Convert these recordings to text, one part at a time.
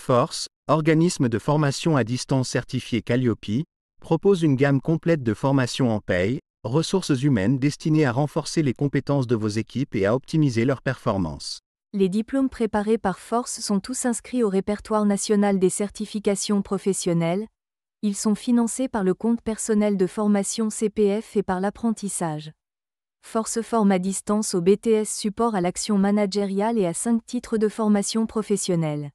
Force, organisme de formation à distance certifié Calliope, propose une gamme complète de formations en paye, ressources humaines destinées à renforcer les compétences de vos équipes et à optimiser leurs performances. Les diplômes préparés par Force sont tous inscrits au répertoire national des certifications professionnelles. Ils sont financés par le compte personnel de formation CPF et par l'apprentissage. Force forme à distance au BTS support à l'action managériale et à 5 titres de formation professionnelle.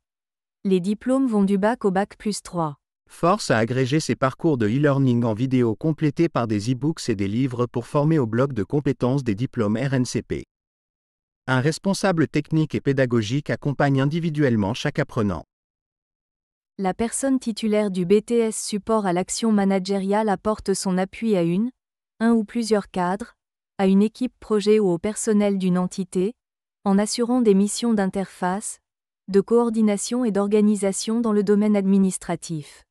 Les diplômes vont du bac au bac+3. Force a agrégé ses parcours de e-learning en vidéo complétés par des e-books et des livres pour former au bloc de compétences des diplômes RNCP. Un responsable technique et pédagogique accompagne individuellement chaque apprenant. La personne titulaire du BTS support à l'action managériale apporte son appui à un ou plusieurs cadres, à une équipe projet ou au personnel d'une entité, en assurant des missions d'interface, de coordination et d'organisation dans le domaine administratif.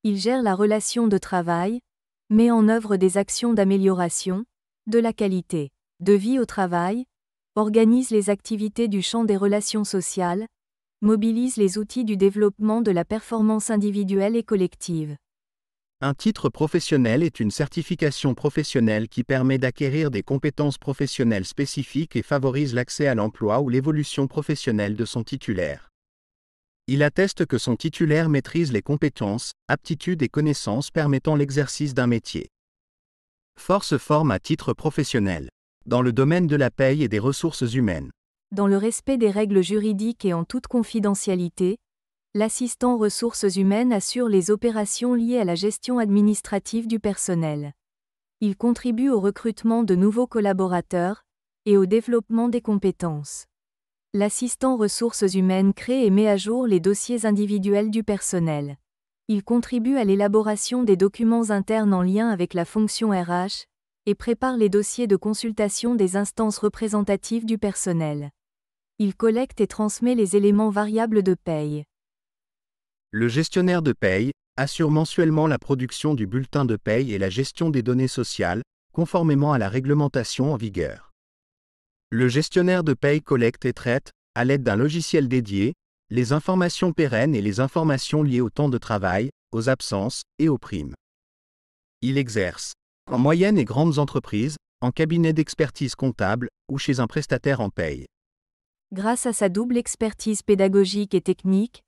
Il gère la relation de travail, met en œuvre des actions d'amélioration, de la qualité de vie au travail, organise les activités du champ des relations sociales, mobilise les outils du développement de la performance individuelle et collective. Un titre professionnel est une certification professionnelle qui permet d'acquérir des compétences professionnelles spécifiques et favorise l'accès à l'emploi ou l'évolution professionnelle de son titulaire. Il atteste que son titulaire maîtrise les compétences, aptitudes et connaissances permettant l'exercice d'un métier. Force forme à titre professionnel, dans le domaine de la paye et des ressources humaines. Dans le respect des règles juridiques et en toute confidentialité, l'assistant ressources humaines assure les opérations liées à la gestion administrative du personnel. Il contribue au recrutement de nouveaux collaborateurs et au développement des compétences. L'assistant ressources humaines crée et met à jour les dossiers individuels du personnel. Il contribue à l'élaboration des documents internes en lien avec la fonction RH et prépare les dossiers de consultation des instances représentatives du personnel. Il collecte et transmet les éléments variables de paye. Le gestionnaire de paye assure mensuellement la production du bulletin de paye et la gestion des données sociales, conformément à la réglementation en vigueur. Le gestionnaire de paye collecte et traite, à l'aide d'un logiciel dédié, les informations pérennes et les informations liées au temps de travail, aux absences et aux primes. Il exerce, en moyenne et grandes entreprises, en cabinet d'expertise comptable ou chez un prestataire en paye. Grâce à sa double expertise pédagogique et technique,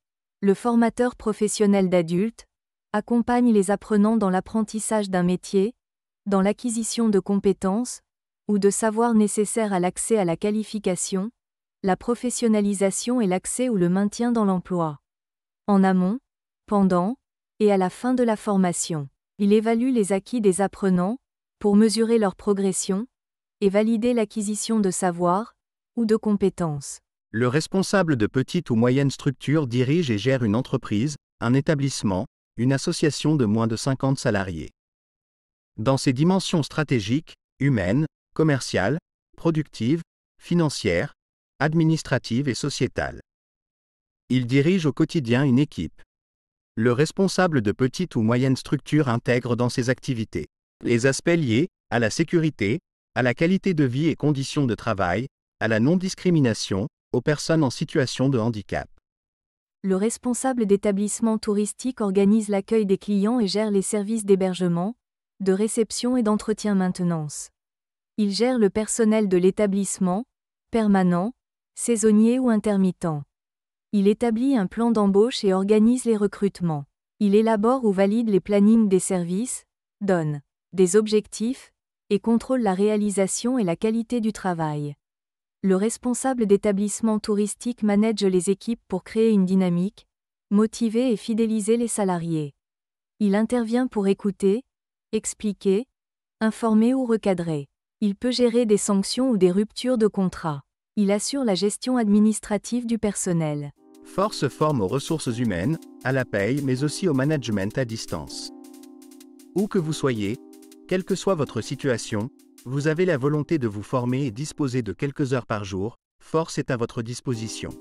le formateur professionnel d'adultes accompagne les apprenants dans l'apprentissage d'un métier, dans l'acquisition de compétences ou de savoirs nécessaires à l'accès à la qualification, la professionnalisation et l'accès ou le maintien dans l'emploi. En amont, pendant et à la fin de la formation, il évalue les acquis des apprenants pour mesurer leur progression et valider l'acquisition de savoirs ou de compétences. Le responsable de petite ou moyenne structure dirige et gère une entreprise, un établissement, une association de moins de 50 salariés. Dans ses dimensions stratégiques, humaines, commerciales, productives, financières, administratives et sociétales. Il dirige au quotidien une équipe. Le responsable de petite ou moyenne structure intègre dans ses activités les aspects liés à la sécurité, à la qualité de vie et conditions de travail, à la non-discrimination, aux personnes en situation de handicap. Le responsable d'établissement touristique organise l'accueil des clients et gère les services d'hébergement, de réception et d'entretien-maintenance. Il gère le personnel de l'établissement, permanent, saisonnier ou intermittent. Il établit un plan d'embauche et organise les recrutements. Il élabore ou valide les plannings des services, donne des objectifs, et contrôle la réalisation et la qualité du travail. Le responsable d'établissement touristique manage les équipes pour créer une dynamique, motiver et fidéliser les salariés. Il intervient pour écouter, expliquer, informer ou recadrer. Il peut gérer des sanctions ou des ruptures de contrat. Il assure la gestion administrative du personnel. Force forme aux ressources humaines, à la paye mais aussi au management à distance. Où que vous soyez, quelle que soit votre situation, vous avez la volonté de vous former et disposer de quelques heures par jour, Force est à votre disposition.